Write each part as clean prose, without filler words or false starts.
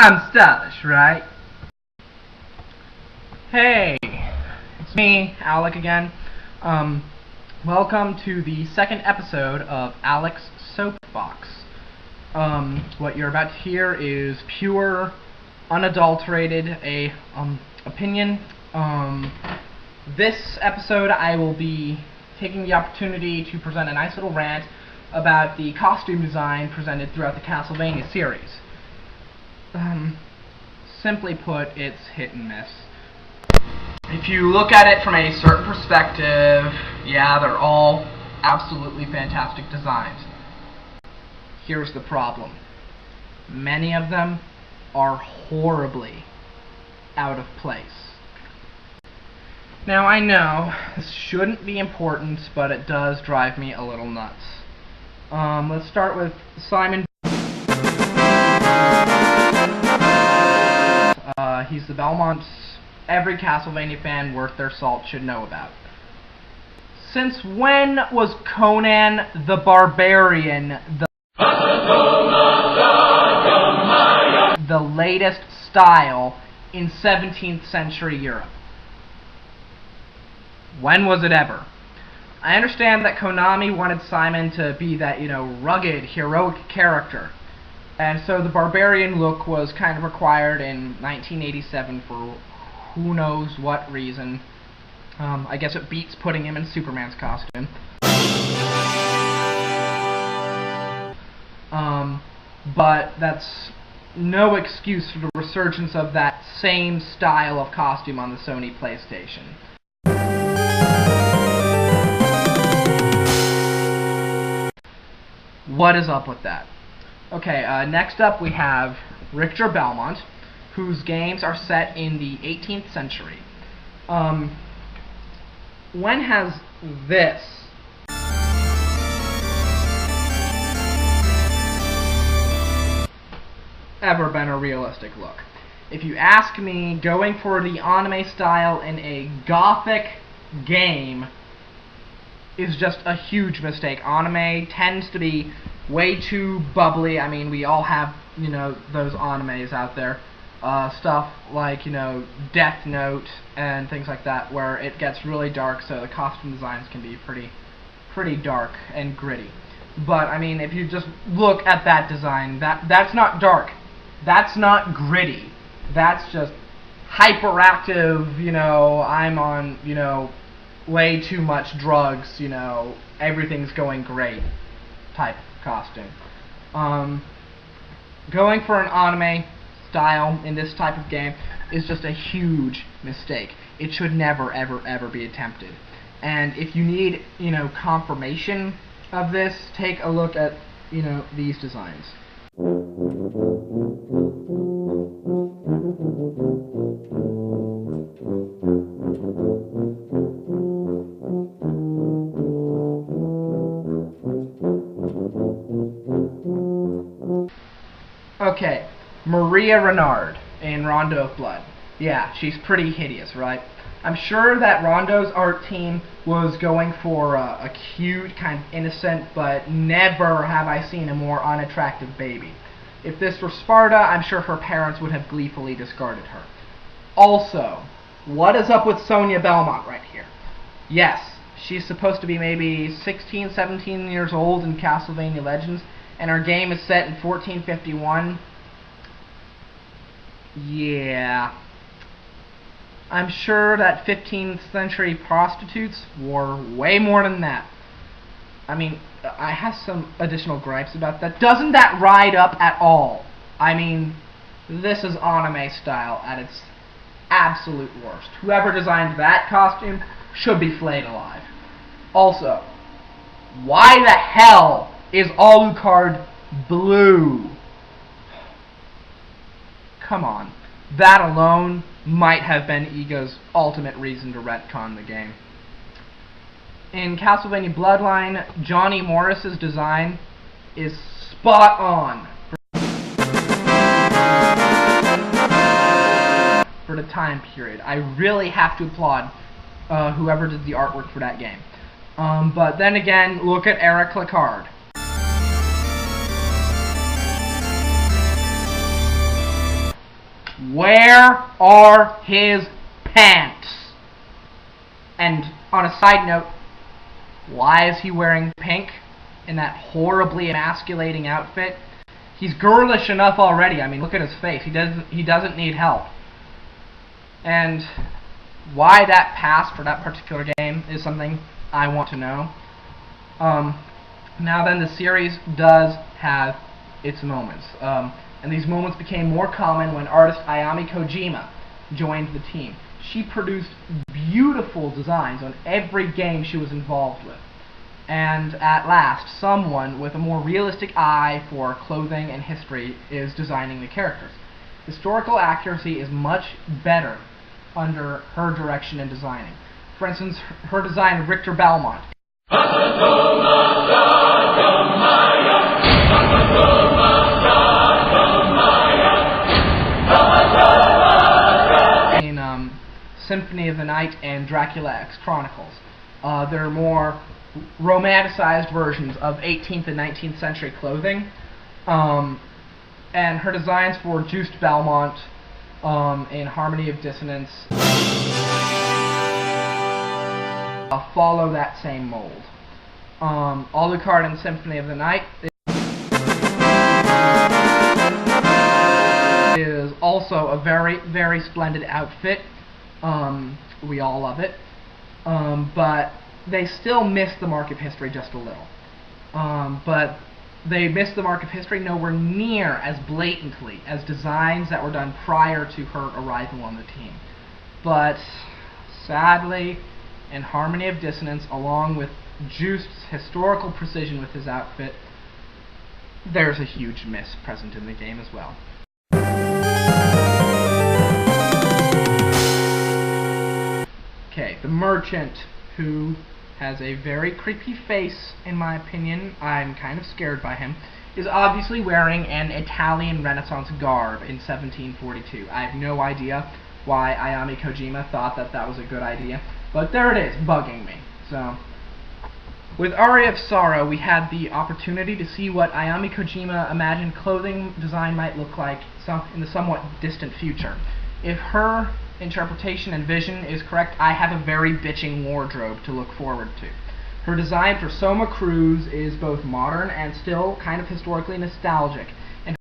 I'm stylish, right? Hey, it's me, Alec again. Welcome to the second episode of Alec's Soapbox. What you're about to hear is pure, unadulterated opinion. This episode I will be taking the opportunity to present a nice little rant about the costume design presented throughout the Castlevania series. Simply put, it's hit and miss. If you look at it from a certain perspective, yeah, they're all absolutely fantastic designs. Here's the problem. Many of them are horribly out of place. Now, I know this shouldn't be important, but it does drive me a little nuts. Let's start with Simon. He's the Belmont every Castlevania fan worth their salt should know about. Since when was Conan the Barbarian the latest style in 17th century Europe? When was it ever? I understand that Konami wanted Simon to be that, rugged, heroic character. And so the barbarian look was kind of required in 1987 for who knows what reason. I guess it beats putting him in Superman's costume. But that's no excuse for the resurgence of that same style of costume on the Sony PlayStation. What is up with that? Okay, next up we have Richter Belmont, whose games are set in the 18th century. When has this ever been a realistic look? If you ask me, going for the anime style in a gothic game is just a huge mistake. Anime tends to be way too bubbly. I mean, we all have, those animes out there. Stuff like, Death Note and things like that, where it gets really dark, so the costume designs can be pretty dark and gritty. But, I mean, if you just look at that design, that's not dark. That's not gritty. That's just hyperactive, I'm on, way too much drugs, everything's going great type costume. Going for an anime style in this type of game is just a huge mistake. It should never, ever, ever be attempted. And if you need, confirmation of this, take a look at, these designs. Okay, Maria Renard in Rondo of Blood. Yeah, she's pretty hideous, right? I'm sure that Rondo's art team was going for a cute, kind of innocent, but never have I seen a more unattractive baby. If this were Sparta, I'm sure her parents would have gleefully discarded her. Also, what is up with Sonia Belmont right here? Yes, she's supposed to be maybe 16, 17 years old in Castlevania Legends, and her game is set in 1451. Yeah. I'm sure that 15th century prostitutes wore way more than that. I mean, I have some additional gripes about that. Doesn't that ride up at all? I mean, this is anime style at its absolute worst. Whoever designed that costume should be flayed alive. Also, why the hell is Alucard blue? Come on. That alone might have been Ego's ultimate reason to retcon the game. In Castlevania Bloodline, Johnny Morris's design is spot on for the time period. I really have to applaud whoever did the artwork for that game. But then again, look at Eric Lecard. Where are his pants? And on a side note, why is he wearing pink in that horribly emasculating outfit? He's girlish enough already. I mean, look at his face. He doesn't need help. And why that pass for that particular game is something I want to know. Now then, the series does have its moments. And these moments became more common when artist Ayami Kojima joined the team. She produced beautiful designs on every game she was involved with. And at last, someone with a more realistic eye for clothing and history is designing the characters. Historical accuracy is much better under her direction in designing. For instance, her design of Richter Belmont in Symphony of the Night and Dracula X Chronicles. They're more romanticized versions of 18th and 19th century clothing. And her designs for Juste Belmont in Harmony of Dissonance follow that same mold. Alucard in Symphony of the Night is also a very, very splendid outfit. We all love it. But they still miss the mark of history just a little. But they miss the mark of history nowhere near as blatantly as designs that were done prior to her arrival on the team. But sadly, in Harmony of Dissonance, along with Juste's historical precision with his outfit, there's a huge miss present in the game as well. Okay, the merchant, who has a very creepy face, in my opinion. I'm kind of scared by him. Is obviously wearing an Italian Renaissance garb in 1742. I have no idea why Ayami Kojima thought that that was a good idea, but there it is, bugging me. So, with Aria of Sorrow, we had the opportunity to see what Ayami Kojima imagined clothing design might look like in the somewhat distant future. If her interpretation and vision is correct, I have a very bitching wardrobe to look forward to. Her design for Soma Cruz is both modern and still kind of historically nostalgic. And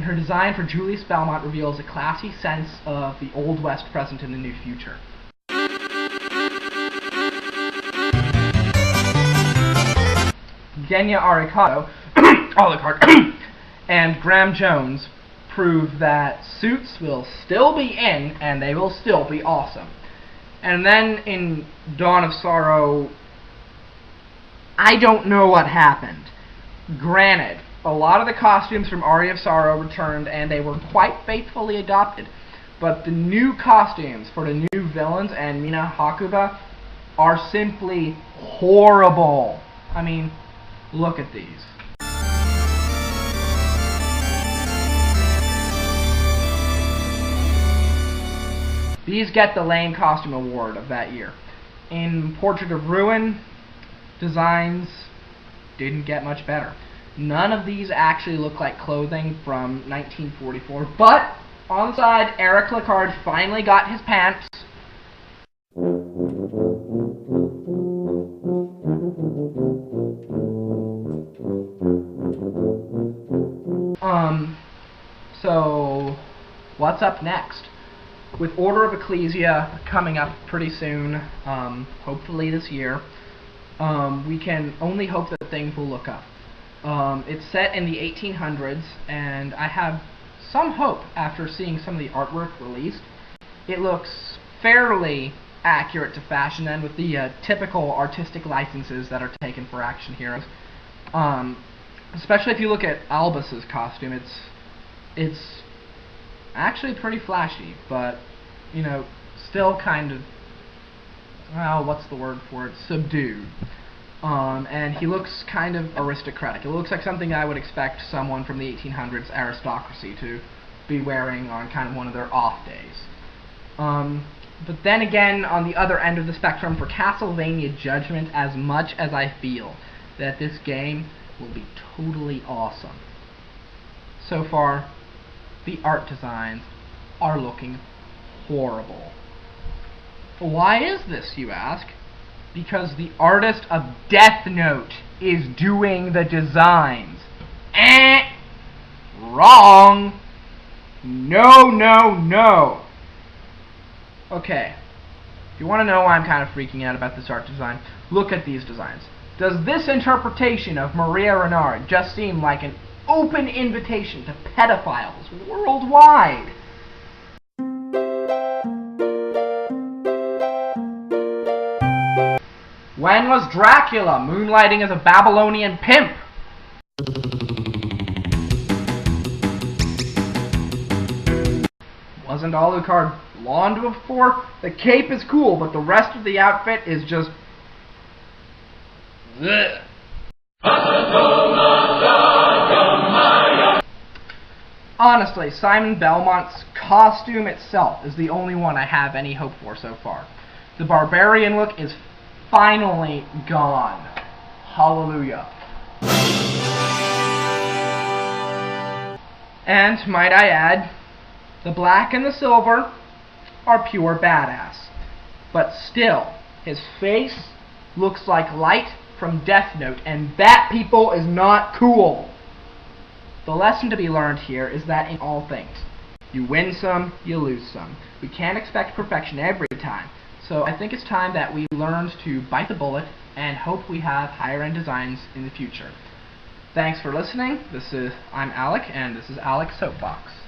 her design for Julius Belmont reveals a classy sense of the Old West present in the new future. Genya Arikado, Alucard, and Graham Jones prove that suits will still be in and they will still be awesome. And then in Dawn of Sorrow, I don't know what happened. Granted, a lot of the costumes from Aria of Sorrow returned and they were quite faithfully adopted, but the new costumes for the new villains and Mina Hakuba are simply horrible. I mean, look at these. These get the Lane Costume Award of that year. In Portrait of Ruin, designs didn't get much better. None of these actually look like clothing from 1944, but on the side, Eric Lecard finally got his pants. So what's up next? With Order of Ecclesia coming up pretty soon, hopefully this year, we can only hope that things will look up. It's set in the 1800s, and I have some hope after seeing some of the artwork released. It looks fairly accurate to fashion then, with the typical artistic licenses that are taken for action heroes. Especially if you look at Albus's costume, it's actually pretty flashy, but, you know, still kind of, well, what's the word for it, subdued. And he looks kind of aristocratic. It looks like something I would expect someone from the 1800s aristocracy to be wearing on kind of one of their off days. But then again, on the other end of the spectrum, for Castlevania Judgment, as much as I feel that this game will be totally awesome, so far, the art designs are looking horrible. Why is this, you ask? Because the artist of Death Note is doing the designs. Wrong. No, no, no. Okay. If you want to know why I'm kind of freaking out about this art design, look at these designs. Does this interpretation of Maria Renard just seem like an open invitation to pedophiles worldwide? When was Dracula moonlighting as a Babylonian pimp? Wasn't Alucard blonde before? The cape is cool, but the rest of the outfit is just... Ugh. Honestly, Simon Belmont's costume itself is the only one I have any hope for so far. The barbarian look is finally gone. Hallelujah. And, might I add, the black and the silver are pure badass. But still, his face looks like Light from Death Note, and that, people, is not cool. The lesson to be learned here is that in all things, you win some, you lose some. We can't expect perfection every time. So I think it's time that we learned to bite the bullet and hope we have higher-end designs in the future. Thanks for listening. I'm Alec, and this is Alec's Soapbox.